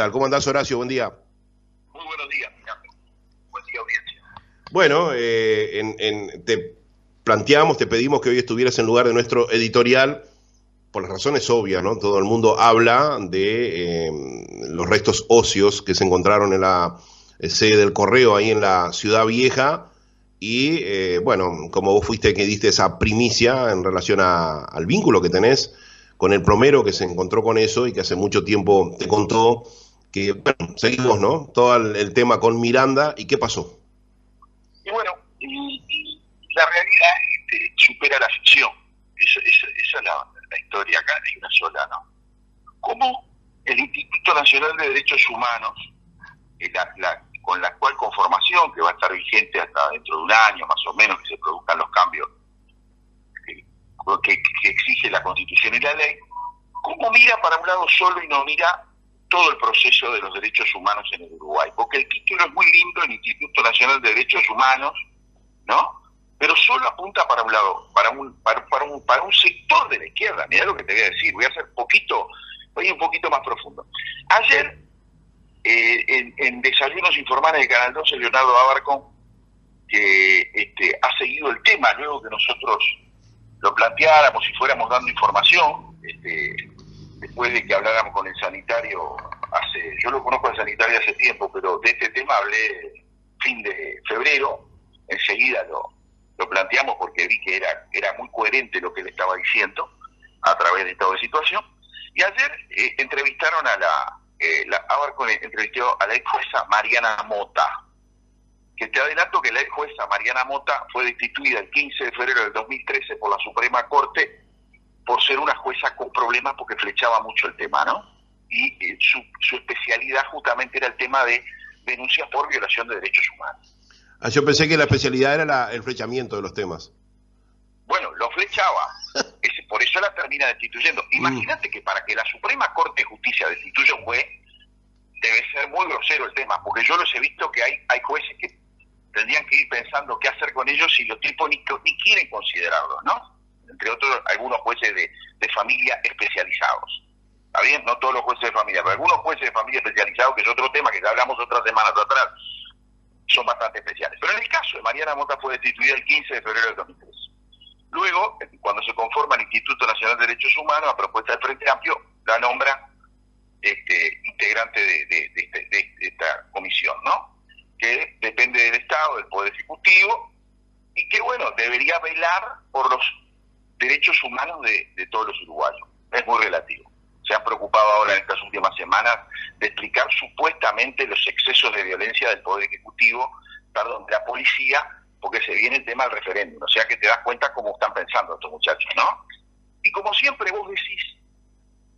tal? ¿Cómo andás, Horacio? Buen día. Muy buenos días, Miranda. Buen día, audiencia. Bueno, te planteamos, te pedimos que hoy estuvieras en lugar de nuestro editorial, por las razones obvias, ¿no? Todo el mundo habla de los restos óseos que se encontraron en la sede del Correo, ahí en la Ciudad Vieja, y bueno, como vos fuiste que diste esa primicia en relación al vínculo que tenés con el plomero que se encontró con eso y que hace mucho tiempo te contó que, bueno, seguimos, ¿no? Todo el tema con Miranda, ¿y qué pasó? Y bueno, la realidad supera la ficción. Esa es la historia acá, hay una sola, ¿no? Como el Instituto Nacional de Derechos Humanos, con la actual conformación, que va a estar vigente hasta dentro de un año más o menos, que se produzcan los cambios que exige la Constitución y la ley, ¿cómo mira para un lado solo y no mira todo el proceso de los derechos humanos en el Uruguay? Porque el título es muy lindo, el Instituto Nacional de Derechos Humanos, ¿no? Pero solo apunta para un lado, para un sector de la izquierda. Mirá lo que te voy a decir, voy un poquito más profundo. Ayer, en Desayunos Informales de Canal 12, Leonardo Abarcón, que ha seguido el tema luego que nosotros lo planteáramos y fuéramos dando información, después de que habláramos con el sanitario yo lo conozco al sanitario hace tiempo, pero de este tema hablé fin de febrero, enseguida lo planteamos porque vi que era muy coherente lo que él estaba diciendo a través de toda situación. Y ayer entrevistaron Abarcón entrevistó a la ex jueza Mariana Mota, que te adelanto que la ex jueza Mariana Mota fue destituida el 15 de febrero del 2013 por la Suprema Corte por ser una jueza con problemas porque flechaba mucho el tema, ¿no? Y su especialidad justamente era el tema de denuncias por violación de derechos humanos. Yo pensé que la especialidad era el flechamiento de los temas. Bueno, lo flechaba, por eso la termina destituyendo. Imagínate que para que la Suprema Corte de Justicia destituya a un juez, debe ser muy grosero el tema, porque yo los he visto que hay jueces que tendrían que ir pensando qué hacer con ellos y los tipos ni quieren considerarlos, ¿no? Entre otros, algunos jueces de familia especializados. ¿Está bien? No todos los jueces de familia, pero algunos jueces de familia especializados, que es otro tema que ya hablamos otras semanas atrás, son bastante especiales. Pero en el caso de Mariana Mota fue destituida el 15 de febrero del 2003. Luego, cuando se conforma el Instituto Nacional de Derechos Humanos, a propuesta del Frente Amplio, la nombra integrante de esta comisión, ¿no? Que depende del Estado, del Poder Ejecutivo, y que, bueno, debería velar por los derechos humanos de todos los uruguayos. Es muy relativo. Se han preocupado ahora en estas últimas semanas de explicar supuestamente los excesos de violencia del Poder Ejecutivo, de la policía, porque se viene el tema del referéndum. O sea que te das cuenta cómo están pensando estos muchachos, ¿no? Y como siempre vos decís,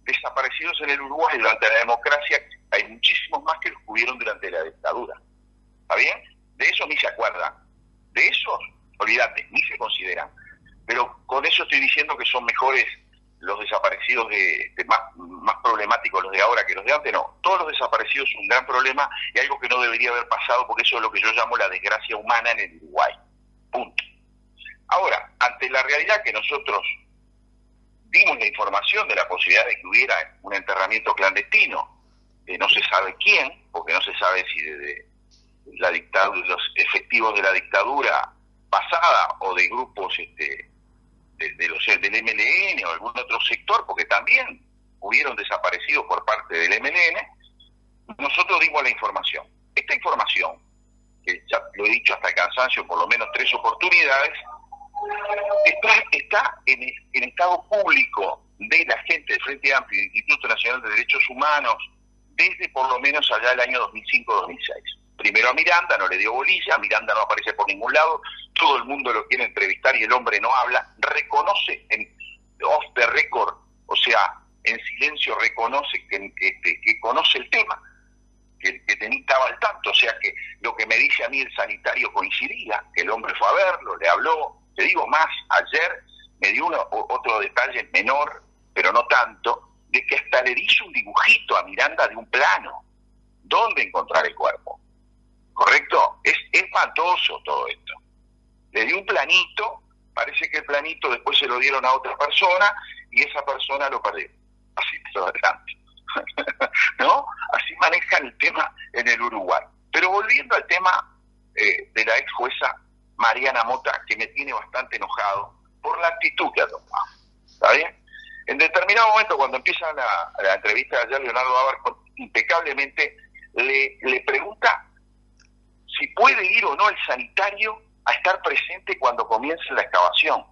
desaparecidos en el Uruguay durante la democracia hay muchísimos más que los que hubieron durante la dictadura. ¿Está bien? De eso ni se acuerdan. De esos, olvídate, ni se consideran. Pero con eso estoy diciendo que son mejores los desaparecidos más problemáticos los de ahora que los de antes. No, todos los desaparecidos son un gran problema y algo que no debería haber pasado, porque eso es lo que yo llamo la desgracia humana en el Uruguay. Punto. Ahora, ante la realidad que nosotros dimos la información de la posibilidad de que hubiera un enterramiento clandestino de no se sabe quién, porque no se sabe si de la dictadura, los efectivos de la dictadura pasada o de grupos del MLN o algún otro sector, porque también hubieron desaparecidos por parte del MLN, nosotros dimos la información. Esta información, que ya lo he dicho hasta el cansancio por lo menos 3 oportunidades, está en estado público de la gente del Frente Amplio y del Instituto Nacional de Derechos Humanos desde por lo menos allá del año 2005-2006. Primero a Miranda, no le dio bolilla, Miranda no aparece por ningún lado, todo el mundo lo quiere entrevistar y el hombre no habla, reconoce en off the record, o sea, en silencio reconoce que conoce el tema, que estaba al tanto, o sea que lo que me dice a mí el sanitario coincidía, que el hombre fue a verlo, le habló. Te digo más, ayer me dio otro detalle menor, pero no tanto, de que hasta le hizo un dibujito a Miranda de un plano, dónde encontrar el cuerpo. ¿Correcto? Es espantoso todo esto. Le dio un planito, parece que el planito después se lo dieron a otra persona y esa persona lo perdió. Así te lo adelanto. ¿no? Así manejan el tema en el Uruguay. Pero volviendo al tema de la ex jueza Mariana Mota, que me tiene bastante enojado por la actitud que ha tomado. ¿Está bien? En determinado momento, cuando empieza la entrevista de ayer, Leonardo Abarco impecablemente le pregunta si puede ir o no el sanitario a estar presente cuando comience la excavación.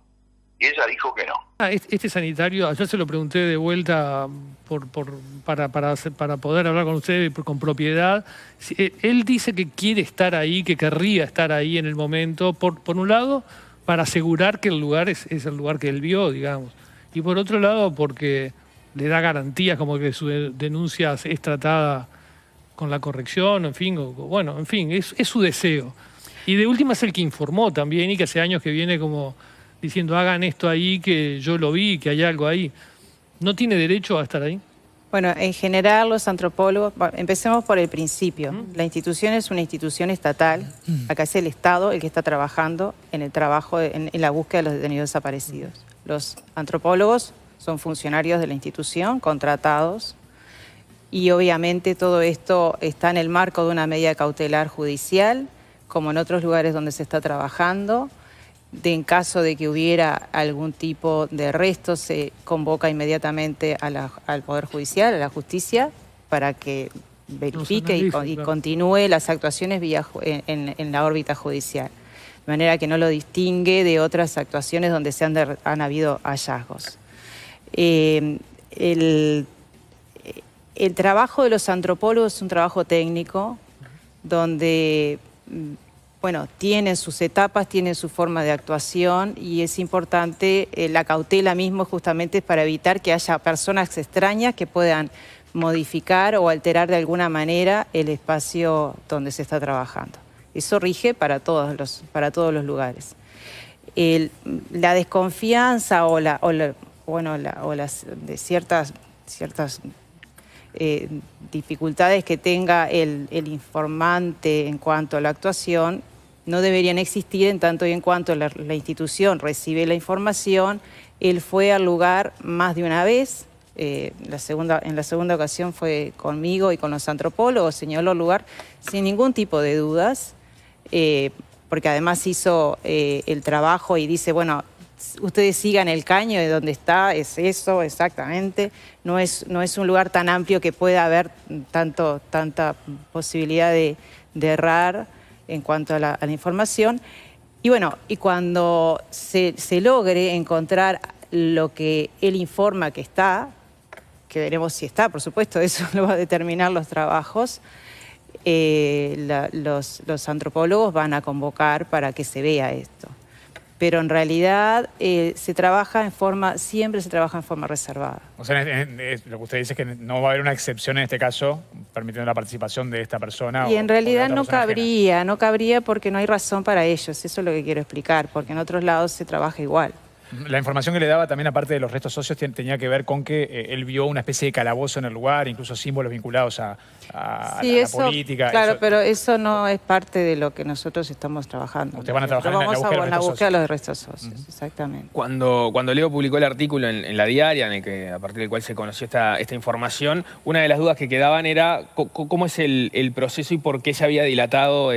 Y ella dijo que no. Este sanitario, ayer se lo pregunté de vuelta para poder hablar con usted con propiedad. Él dice que quiere estar ahí, que querría estar ahí en el momento, por un lado, para asegurar que el lugar es el lugar que él vio, digamos. Y por otro lado, porque le da garantías como que su denuncia es tratada con la corrección, en fin, bueno, en fin, es su deseo. Y de última es el que informó también y que hace años que viene como diciendo hagan esto ahí, que yo lo vi, que hay algo ahí. ¿No tiene derecho a estar ahí? Bueno, en general los antropólogos, empecemos por el principio. La institución es una institución estatal. Acá es el Estado el que está trabajando en el trabajo, en la búsqueda de los detenidos desaparecidos. Los antropólogos son funcionarios de la institución, contratados, y obviamente todo esto está en el marco de una medida cautelar judicial, como en otros lugares donde se está trabajando. En caso de que hubiera algún tipo de arresto, se convoca inmediatamente al Poder Judicial, a la justicia, para que verifique y continúe las actuaciones en la órbita judicial. De manera que no lo distingue de otras actuaciones donde han habido hallazgos. El trabajo de los antropólogos es un trabajo técnico, donde bueno, tienen sus etapas, tienen su forma de actuación y es importante, la cautela mismo justamente para evitar que haya personas extrañas que puedan modificar o alterar de alguna manera el espacio donde se está trabajando. Eso rige para todos los lugares. La desconfianza de ciertas dificultades que tenga el informante en cuanto a la actuación no deberían existir en tanto y en cuanto la institución recibe la información. Él fue al lugar más de una vez, en la segunda ocasión fue conmigo y con los antropólogos, señaló el lugar sin ningún tipo de dudas, porque además hizo el trabajo y dice, bueno, ustedes sigan el caño de donde está, es eso exactamente. No es un lugar tan amplio que pueda haber tanta posibilidad de errar en cuanto a la información. Y bueno, y cuando se logre encontrar lo que él informa que está, que veremos si está, por supuesto, eso lo va a determinar los trabajos, los antropólogos van a convocar para que se vea esto. Pero en realidad siempre se trabaja en forma reservada. O sea, lo que usted dice es que no va a haber una excepción en este caso, permitiendo la participación de esta persona. Y en realidad no cabría porque no hay razón para ellos, eso es lo que quiero explicar, porque en otros lados se trabaja igual. La información que le daba también, aparte de los restos óseos, tenía que ver con que él vio una especie de calabozo en el lugar, incluso símbolos vinculados a la política. Claro, pero eso no es parte de lo que nosotros estamos trabajando. Ustedes van a trabajar en la búsqueda de los restos óseos. Exactamente. Cuando Leo publicó el artículo en La Diaria, en el que, a partir del cual se conoció esta información, una de las dudas que quedaban era cómo es el proceso y por qué se había dilatado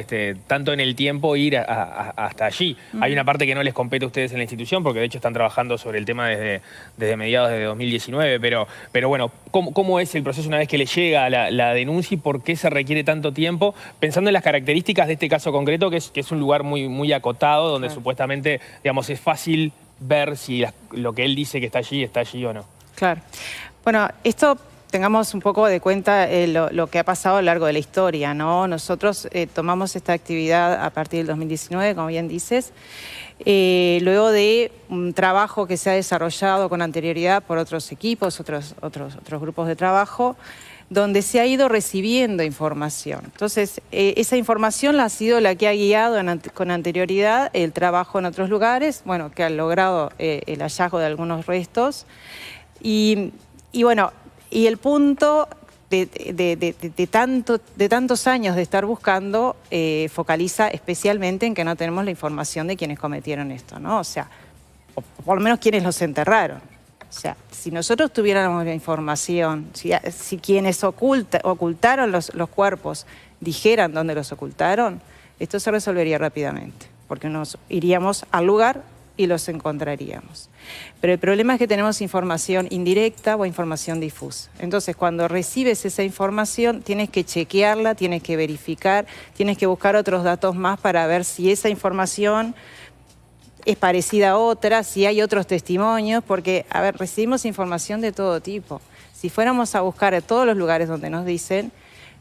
tanto en el tiempo ir hasta allí. Hay una parte que no les compete a ustedes en la institución, porque de hecho están trabajando sobre el tema desde mediados de 2019, pero bueno, ¿cómo es el proceso una vez que le llega la denuncia y por qué se requiere tanto tiempo? Pensando en las características de este caso concreto, que es un lugar muy acotado, donde supuestamente, digamos, es fácil ver si lo que él dice que está allí o no. Claro. Bueno, esto tengamos un poco de cuenta lo que ha pasado a lo largo de la historia, ¿no? Nosotros tomamos esta actividad a partir del 2019, como bien dices, luego de un trabajo que se ha desarrollado con anterioridad por otros equipos, otros grupos de trabajo, donde se ha ido recibiendo información. Entonces, esa información ha sido la que ha guiado con anterioridad el trabajo en otros lugares, bueno, que han logrado el hallazgo de algunos restos. Y bueno, y el punto de tantos años de estar buscando focaliza especialmente en que no tenemos la información de quienes cometieron esto, ¿no? O sea, o por lo menos quienes los enterraron. O O sea, si nosotros tuviéramos la información, si quienes ocultaron los cuerpos dijeran dónde los ocultaron, esto se resolvería rápidamente, porque nos iríamos al lugar y los encontraríamos. Pero el problema es que tenemos información indirecta o información difusa. Entonces, cuando recibes esa información, tienes que chequearla, tienes que verificar, tienes que buscar otros datos más para ver si esa información es parecida a otra, si hay otros testimonios, porque, a ver, recibimos información de todo tipo. Si fuéramos a buscar a todos los lugares donde nos dicen,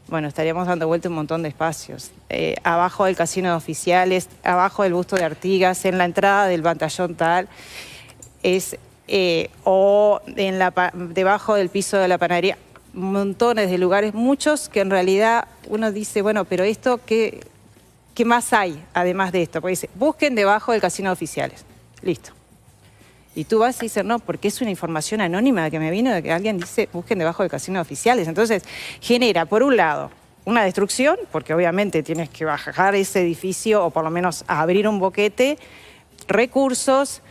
bueno, estaríamos dando vuelta un montón de espacios. Abajo del casino de Oficiales, abajo del busto de Artigas, en la entrada del batallón tal, o debajo del piso de la panadería, montones de lugares, muchos que en realidad uno dice, bueno, pero esto, ¿qué más hay además de esto? Porque dice, busquen debajo del casino de Oficiales. Listo. Y tú vas y dices, no, porque es una información anónima que me vino de que alguien dice, busquen debajo del casino de Oficiales. Entonces, genera, por un lado, una destrucción, porque obviamente tienes que bajar ese edificio o por lo menos abrir un boquete, recursos,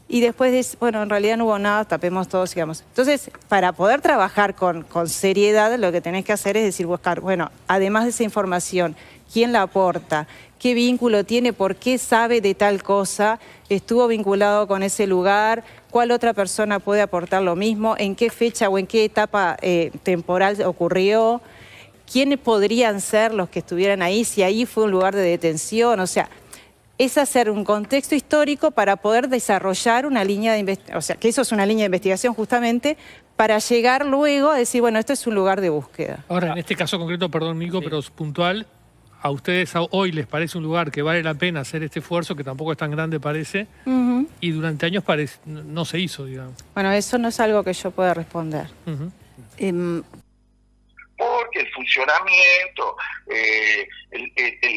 y después bueno, en realidad no hubo nada, tapemos todo, sigamos. Entonces, para poder trabajar con seriedad, lo que tenés que hacer es decir, buscar, bueno, además de esa información, ¿quién la aporta? ¿Qué vínculo tiene? ¿Por qué sabe de tal cosa? ¿Estuvo vinculado con ese lugar? ¿Cuál otra persona puede aportar lo mismo? ¿En qué fecha o en qué etapa temporal ocurrió? ¿Quiénes podrían ser los que estuvieran ahí? Si ahí fue un lugar de detención. O sea, es hacer un contexto histórico para poder desarrollar una línea de investigación. O sea, que eso es una línea de investigación justamente para llegar luego a decir, bueno, esto es un lugar de búsqueda. Ahora, en este caso concreto, perdón, Mico, pero es puntual, ¿a ustedes hoy les parece un lugar que vale la pena hacer este esfuerzo, que tampoco es tan grande parece, y durante años no se hizo, digamos? Bueno, eso no es algo que yo pueda responder. Porque el funcionamiento,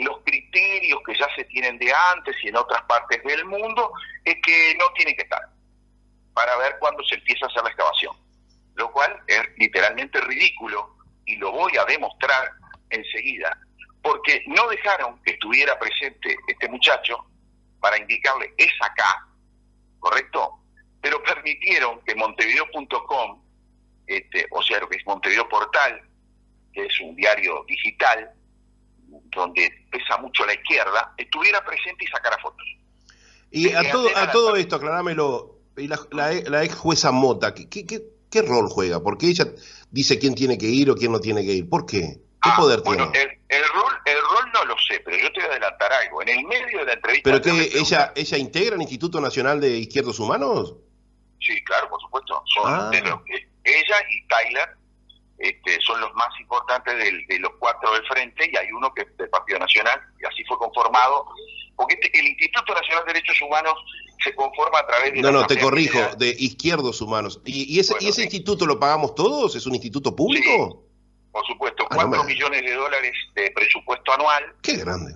los criterios que ya se tienen de antes y en otras partes del mundo, es que no tiene que estar para ver cuándo se empieza a hacer la excavación. Lo cual es literalmente ridículo y lo voy a demostrar enseguida. Porque no dejaron que estuviera presente este muchacho para indicarle, es acá, ¿correcto? Pero permitieron que Montevideo.com, o sea, lo que es Montevideo Portal, que es un diario digital, donde pesa mucho la izquierda, estuviera presente y sacara fotos. Y a todo esto, aclarámelo, la ex jueza Mota, ¿qué rol juega? Porque ella dice quién tiene que ir o quién no tiene que ir. ¿Por qué? ¿Qué poder bueno, tiene? El rol no lo sé, pero yo te voy a adelantar algo. En el medio de la entrevista... ¿Pero que ella integra el Instituto Nacional de Izquierdos Humanos? Sí, claro, por supuesto. Son ella y Tyler son los más importantes de los cuatro del frente, y hay uno que es del Partido Nacional, y así fue conformado. Porque el Instituto Nacional de Derechos Humanos se conforma a través de... No, te corrijo, de Izquierdos Humanos. ¿Y ese instituto lo pagamos todos? ¿Es un instituto público? Sí. Por supuesto, 4 millones de dólares de presupuesto anual. ¡Qué grande!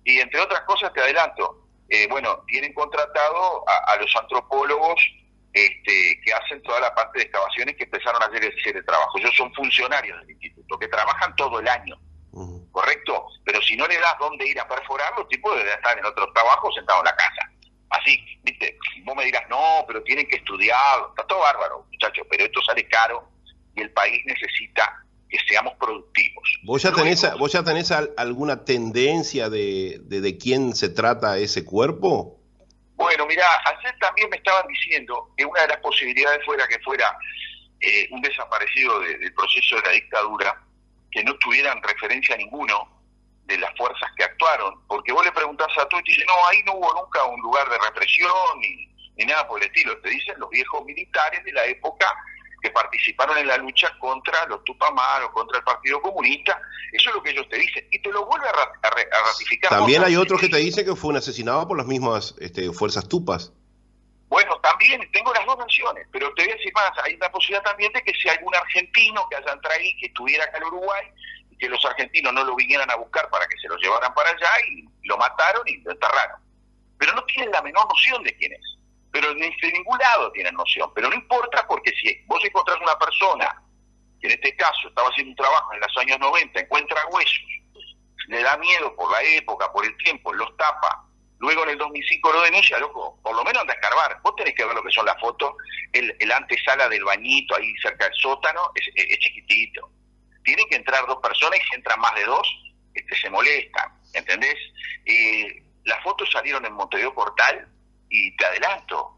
Y entre otras cosas, te adelanto, tienen contratado a los antropólogos que hacen toda la parte de excavaciones, que empezaron a hacer ese trabajo. Ellos son funcionarios del instituto, que trabajan todo el año, ¿correcto? Pero si no le das dónde ir a perforar, los tipos deben estar en otros trabajos sentados en la casa. Así, ¿viste? Vos me dirás, no, pero tienen que estudiar, está todo bárbaro, muchachos, pero esto sale caro y el país necesita que seamos productivos. ¿Vos ya tenés alguna tendencia de quién se trata ese cuerpo? Bueno, mirá, ayer también me estaban diciendo que una de las posibilidades fuera que fuera un desaparecido del proceso de la dictadura, que no tuvieran referencia a ninguno de las fuerzas que actuaron, porque vos le preguntás a todos y te dicen, no, ahí no hubo nunca un lugar de represión ni nada por el estilo. Te dicen los viejos militares de la época que participaron en la lucha contra los Tupamaros, contra el Partido Comunista. Eso es lo que ellos te dicen, y te lo vuelve a ratificar. También hay otros que te dicen que fue un asesinado por las mismas fuerzas tupas. Bueno, también tengo las dos versiones, pero te voy a decir más, hay una posibilidad también de que sea algún argentino que hayan traído, que estuviera acá en Uruguay, y que los argentinos no lo vinieran a buscar para que se lo llevaran para allá, y lo mataron y lo enterraron. Pero no tienen la menor noción de quién es. Pero de ningún lado tienen noción. Pero no importa, porque si vos encontrás una persona que en este caso estaba haciendo un trabajo en los años 90, encuentra huesos, le da miedo por la época, por el tiempo, los tapa, Luego en el 2005 lo denuncia, loco, por lo menos anda a escarbar. Vos tenés que ver lo que son las fotos, el antesala del bañito ahí cerca del sótano, es chiquitito. Tienen que entrar 2 personas y si entran más de 2, se molestan, ¿entendés? Las fotos salieron en Montevideo Portal y te adelanto,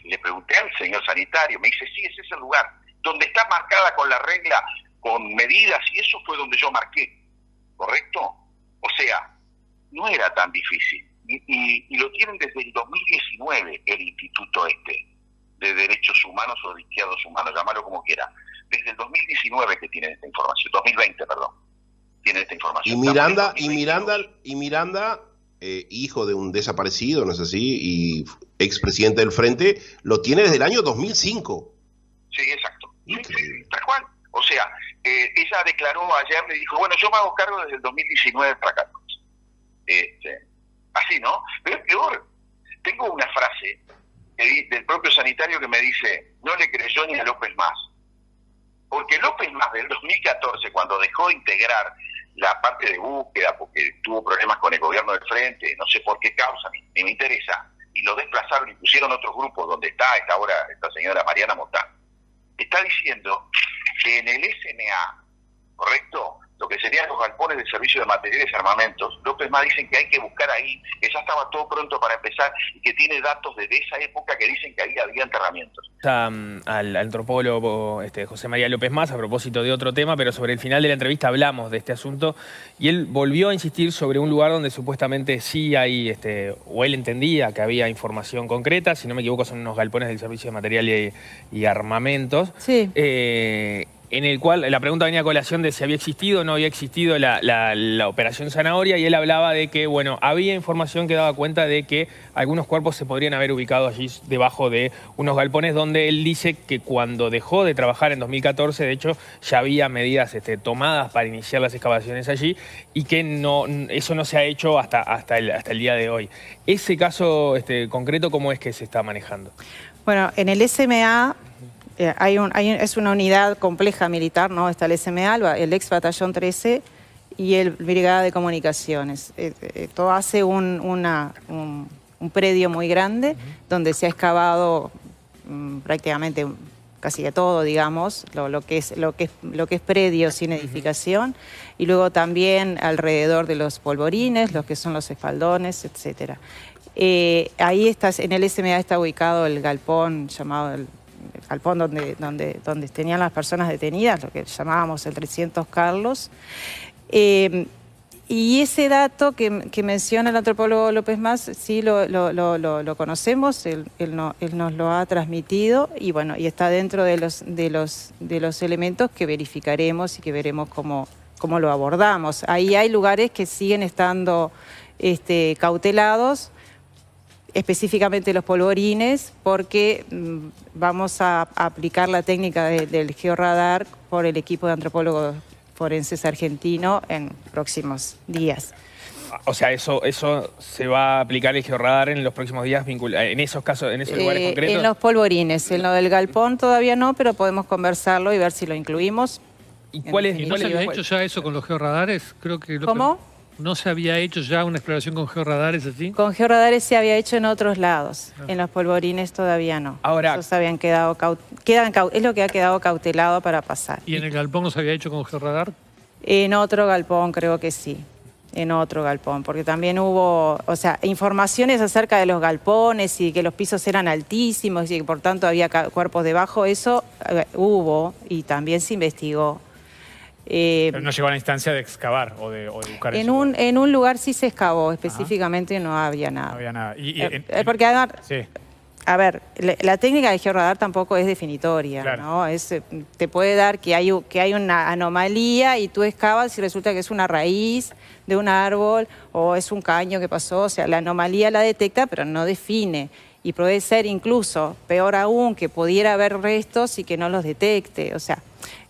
le pregunté al señor sanitario, me dice, sí, ese es el lugar. Donde está marcada con la regla, con medidas y eso fue donde yo marqué, ¿correcto? O sea, no era tan difícil. Y lo tienen desde el 2019 el instituto de derechos humanos o de izquierdos humanos, llámalo como quiera. Desde el 2019 que tienen esta información, 2020, perdón, tienen esta información. Y Miranda, hijo de un desaparecido, ¿no es así? Y expresidente del Frente, lo tiene desde el año 2005. Sí, exacto. Sí, tal cual. O sea, ella declaró ayer, le dijo, bueno, yo me hago cargo desde el 2019 para acá. Así, ¿no? Pero es peor. Tengo una frase del propio sanitario que me dice, no le creyó ni a López Mas. Porque López Mas del 2014, cuando dejó de integrar la parte de búsqueda, porque tuvo problemas con el gobierno del Frente, no sé por qué causa, ni me interesa, y lo desplazaron y pusieron otros grupos donde está ahora esta señora Mariana Motán, está diciendo que en el SMA, ¿correcto?, lo que serían los galpones de servicio de materiales y armamentos, López Mas dicen que hay que buscar ahí, que ya estaba todo pronto para empezar y que tiene datos desde esa época que dicen que ahí había enterramientos. Al antropólogo José María López Mas, a propósito de otro tema, pero sobre el final de la entrevista hablamos de este asunto y él volvió a insistir sobre un lugar donde supuestamente sí hay, o él entendía que había información concreta, si no me equivoco son unos galpones del servicio de materiales y armamentos. Sí. En el cual la pregunta venía a colación de si había existido o no había existido la operación Zanahoria y él hablaba de que, bueno, había información que daba cuenta de que algunos cuerpos se podrían haber ubicado allí debajo de unos galpones donde él dice que cuando dejó de trabajar en 2014, de hecho, ya había medidas tomadas para iniciar las excavaciones allí y que eso no se ha hecho hasta el día de hoy. Ese caso concreto, ¿cómo es que se está manejando? Bueno, en el SMA... es una unidad compleja militar, ¿no? Está el SMA, el ex batallón 13 y el Brigada de Comunicaciones. Todo hace un predio muy grande donde se ha excavado prácticamente casi de todo, digamos, lo que es predio sin edificación, y luego también alrededor de los polvorines, los que son los espaldones, etcétera. Ahí en el SMA está ubicado el galpón llamado el galpón donde tenían las personas detenidas, lo que llamábamos el 300 Carlos. Y ese dato que menciona el antropólogo López Mas, sí lo conocemos, él nos lo ha transmitido y bueno, y está dentro de los elementos que verificaremos y que veremos cómo lo abordamos. Ahí hay lugares que siguen estando cautelados, específicamente los polvorines, porque vamos a aplicar la técnica del georradar por el equipo de antropólogos forenses argentino en próximos días. O sea, eso se va a aplicar el georradar en los próximos días, en esos casos, en esos lugares concretos. En los polvorines, en lo del galpón todavía no, pero podemos conversarlo y ver si lo incluimos. ¿Y cuál es? ¿Y no se había hecho ya eso con los georradares? ¿Cómo? ¿No se había hecho ya una exploración con georradares así? Con georradares se había hecho en otros lados. En los polvorines todavía no. Ahora, esos habían quedado es lo que ha quedado cautelado para pasar. ¿Y en el galpón no se había hecho con georradar? En otro galpón creo que sí. En otro galpón, porque también hubo, informaciones acerca de los galpones y que los pisos eran altísimos y que por tanto había cuerpos debajo, eso hubo y también se investigó. Pero no llegó a la instancia de excavar o de buscar en un lugar sí se excavó, específicamente no había nada. No había nada. Porque además, sí. A ver, la técnica de georradar tampoco es definitoria, claro, ¿no? Te puede dar que hay una anomalía y tú excavas y resulta que es una raíz de un árbol o es un caño que pasó, o sea, la anomalía la detecta pero no define. Y puede ser incluso, peor aún, que pudiera haber restos y que no los detecte, o sea...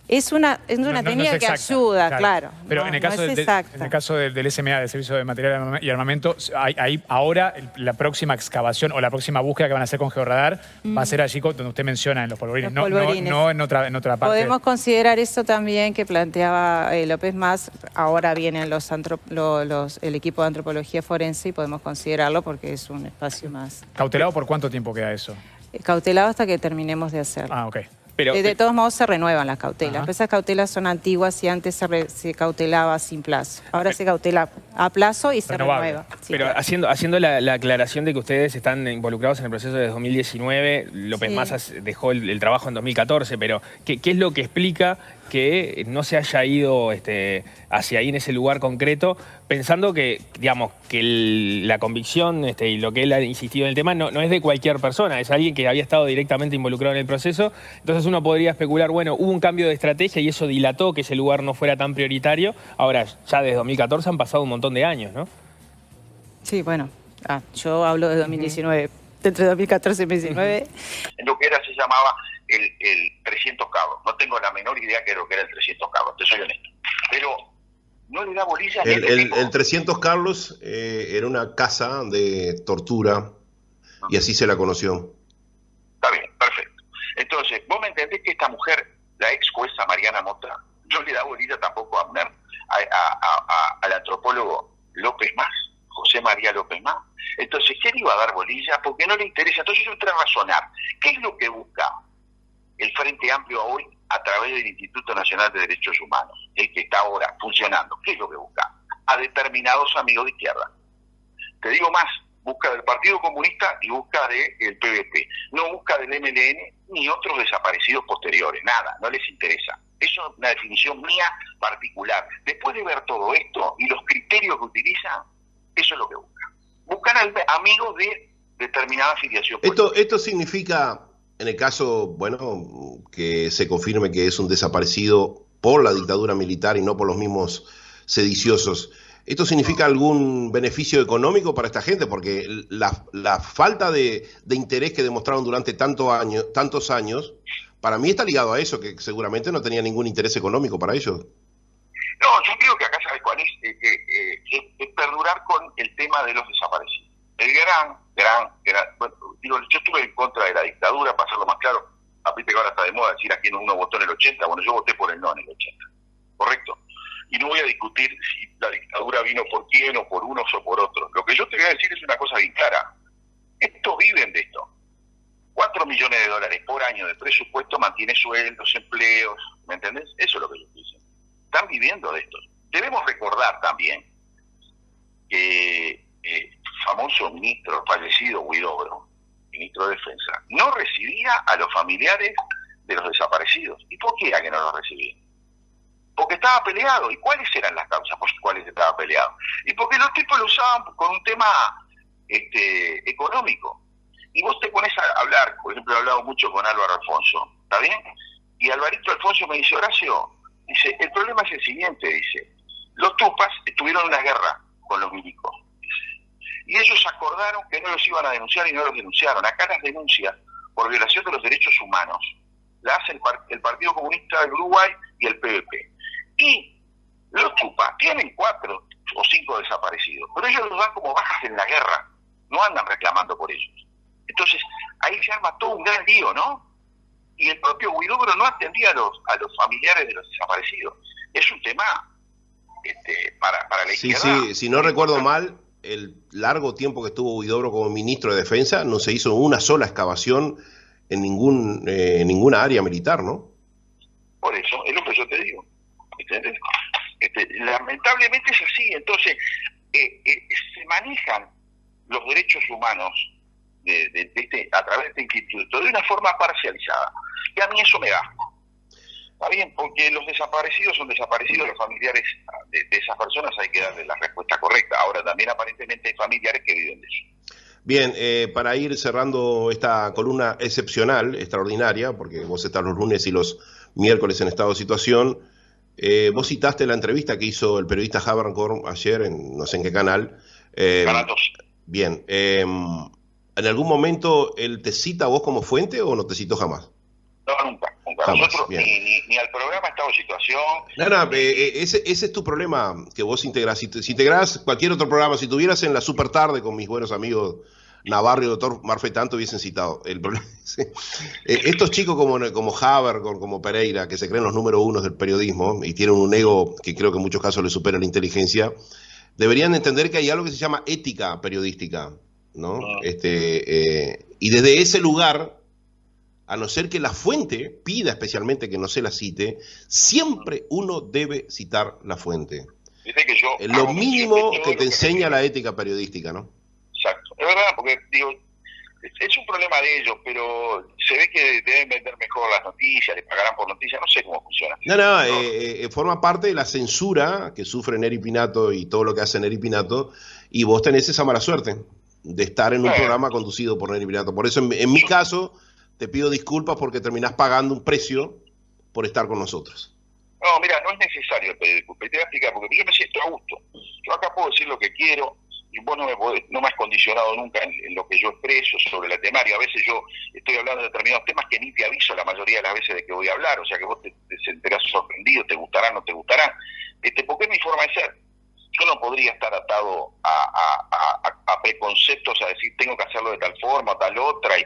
Es una técnica que ayuda, claro. Pero en el caso, del SMA, del Servicio de Material y Armamento, hay ahora la próxima excavación o la próxima búsqueda que van a hacer con Georradar va a ser allí donde usted menciona, en los polvorines, no en otra parte. Podemos considerar eso también que planteaba López Mas. Ahora vienen el equipo de antropología forense y podemos considerarlo porque es un espacio más. ¿Cautelado por cuánto tiempo queda eso? Cautelado hasta que terminemos de hacerlo. Ah, ok. De todos modos se renuevan las cautelas. Esas cautelas son antiguas y antes se cautelaba sin plazo. Ahora se cautela a plazo y se renueva. Sí, pero claro. haciendo la aclaración de que ustedes están involucrados en el proceso de 2019, López Mas dejó el trabajo en 2014, pero ¿qué es lo que explica que no se haya ido hacia ahí en ese lugar concreto, pensando que, digamos, que la convicción y lo que él ha insistido en el tema no es de cualquier persona, es alguien que había estado directamente involucrado en el proceso? Entonces uno podría especular, bueno, hubo un cambio de estrategia y eso dilató que ese lugar no fuera tan prioritario. Ahora, ya desde 2014 han pasado un montón de años, ¿no? Sí, bueno, yo hablo de 2019, entre 2014 y 2019. Lo que se llamaba el 300 cabros. No tengo la menor idea de lo que era el 300 cabros, te soy honesto. Pero no le da bolilla. El 300 Carlos era una casa de tortura y así se la conoció. Está bien, perfecto. Entonces, vos me entendés que esta mujer, la ex jueza Mariana Mota, no le da bolilla tampoco al antropólogo López Mas, José María López Mas. Entonces, ¿qué le iba a dar bolilla? Porque no le interesa. Entonces yo entré a razonar. ¿Qué es lo que busca el Frente Amplio hoy a través del Instituto Nacional de Derechos Humanos, el que está ahora funcionando? ¿Qué es lo que busca? A determinados amigos de izquierda. Te digo más, busca del Partido Comunista y busca del PVP. No busca del MLN ni otros desaparecidos posteriores, nada, no les interesa. Eso es una definición mía particular. Después de ver todo esto y los criterios que utilizan, eso es lo que buscan. Buscan amigos de determinada afiliación política. Esto significa, en el caso, que se confirme que es un desaparecido por la dictadura militar y no por los mismos sediciosos, ¿esto significa algún beneficio económico para esta gente? Porque la falta de interés que demostraron durante tantos años, para mí está ligado a eso, que seguramente no tenía ningún interés económico para ellos. No, yo creo que acá, ¿sabes cuál es? Es perdurar con el tema de los desaparecidos. El yo estuve en contra de la dictadura, para hacerlo más claro. Viste que ahora está de moda decir a quién uno votó en el 80. Bueno, yo voté por el no en el 80, ¿correcto? Y no voy a discutir si la dictadura vino por quién o por unos o por otros. Lo que yo te voy a decir es una cosa bien clara. Estos viven de esto. 4 millones de dólares por año de presupuesto mantiene sueldos, empleos, ¿me entendés? Eso es lo que ellos dicen. Están viviendo de esto. Debemos recordar también que famoso ministro fallecido Huidobro, ministro de Defensa, no recibía a los familiares de los desaparecidos. ¿Y por qué era que no los recibía? Porque estaba peleado. ¿Y cuáles eran las causas por las cuales estaba peleado? Y porque los tipos lo usaban con un tema económico. Y vos te pones a hablar, por ejemplo, he hablado mucho con Álvaro Alfonso, ¿está bien? Y Alvarito Alfonso me dice, Horacio, dice, el problema es el siguiente, dice, los tupas estuvieron en una guerra con los milicos, y ellos acordaron que no los iban a denunciar y no los denunciaron. Acá las denuncias por violación de los derechos humanos la hacen el Partido Comunista del Uruguay y el PVP. Y los tupas tienen 4 o 5 desaparecidos, pero ellos los dan como bajas en la guerra, no andan reclamando por ellos. Entonces, ahí se arma todo un gran lío, ¿no? Y el propio Huidobro no atendía a los familiares de los desaparecidos. Es un tema para la izquierda. Sí, si no recuerdo mal, el largo tiempo que estuvo Huidobro como ministro de Defensa, no se hizo una sola excavación en ninguna área militar, ¿no? Por eso, es lo que yo te digo. ¿Entendés? Lamentablemente es así. Entonces, se manejan los derechos humanos a través de este instituto de una forma parcializada. Y a mí eso me da. Está bien, porque los desaparecidos son desaparecidos, los familiares de esas personas hay que darle la respuesta correcta. Ahora, también aparentemente hay familiares que viven de eso. Bien, para ir cerrando esta columna excepcional, extraordinaria, porque vos estás los lunes y los miércoles en Estado de Situación, vos citaste la entrevista que hizo el periodista Habercorn ayer, en no sé en qué canal. Canal 2. Bien, ¿en algún momento él te cita a vos como fuente o no te citó jamás? No, nunca. Nosotros ni al programa Estado de Situación. No, ese es tu problema, que vos integrás. Si integrás cualquier otro programa, si estuvieras en la super tarde con mis buenos amigos Navarro y doctor Marfetán, te hubiesen citado. El problema estos chicos como Haber, como Pereira, que se creen los número unos del periodismo y tienen un ego que creo que en muchos casos les supera la inteligencia, deberían entender que hay algo que se llama ética periodística, ¿no? Y desde ese lugar, a no ser que la fuente pida especialmente que no se la cite, siempre uno debe citar la fuente. Dice que yo es lo mínimo que te enseña la ética periodística, ¿no? Exacto, es verdad, porque digo, es un problema de ellos, pero se ve que deben vender mejor las noticias, les pagarán por noticias, no sé cómo funciona. Forma parte de la censura que sufre Neri Pinato y todo lo que hace Neri Pinato, y vos tenés esa mala suerte de estar en un programa conducido por Neri Pinato. Por eso, en mi caso, te pido disculpas porque terminás pagando un precio por estar con nosotros. No, mira, no es necesario pedir disculpas, te voy a explicar, porque yo me siento a gusto. Yo acá puedo decir lo que quiero, y vos no me has condicionado nunca en lo que yo expreso sobre la temaria. A veces yo estoy hablando de determinados temas que ni te aviso la mayoría de las veces de que voy a hablar, o sea que vos te enterás sorprendido, te gustarán, no te gustarán. Porque es mi forma de ser. Yo no podría estar atado a preconceptos, a decir tengo que hacerlo de tal forma o tal otra, y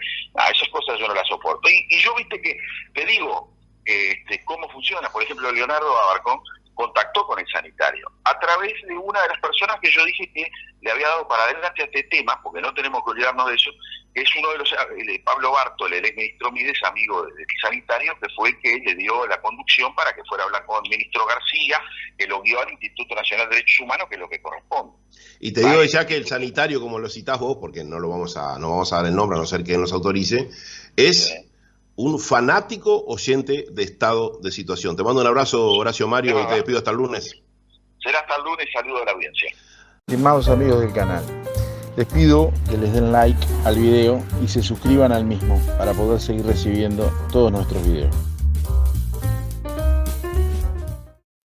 esas cosas yo no las soporto. Y yo, viste, que te digo cómo funciona. Por ejemplo, Leonardo Abarcón contactó con el sanitario a través de una de las personas que yo dije que le había dado para adelante a este tema, porque no tenemos que olvidarnos de eso, que es uno de los, Pablo Bartol, el ex ministro Mides, amigo del sanitario, que fue el que le dio la conducción para que fuera a hablar con el ministro García, que lo guió al Instituto Nacional de Derechos Humanos, que es lo que corresponde. Y te digo ya que el sanitario, como lo citás vos, porque no vamos a dar el nombre a no ser que él nos autorice, es un fanático oyente de Estado de Situación. Te mando un abrazo, Horacio Mario, y te despido hasta el lunes. Será hasta el lunes, saludo a la audiencia. Estimados amigos del canal, les pido que les den like al video y se suscriban al mismo para poder seguir recibiendo todos nuestros videos.